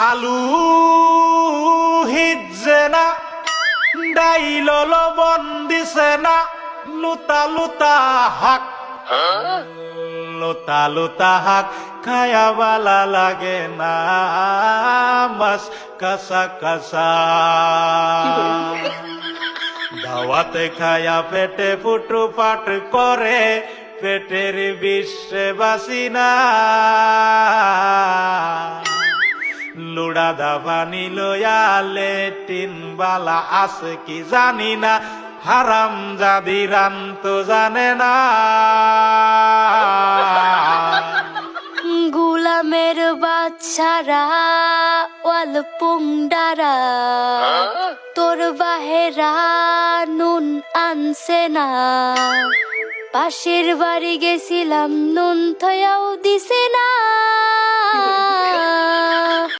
আলু হিজে না ডাইল লবণ দিছে না লুতা লুতা হাক লুতা লুতা হাক খায়া বালা লাগে না মাছ কাঁচা কাঁচা দাওয়াতে খায়া পেটে ফুটু পাট করে পেটের বিশ্বে বাসি না লুড়া দাবানি লয়া লেটিন বালা আছে কি জানি না হারাম জাদি রান তো জানে না গুলামের বাচ্চারা ওয়াল পুংডারা তোর বাহেরা নুন আনছে না পাশের বাড়ি গেছিলাম নুন থয়াও দিছে না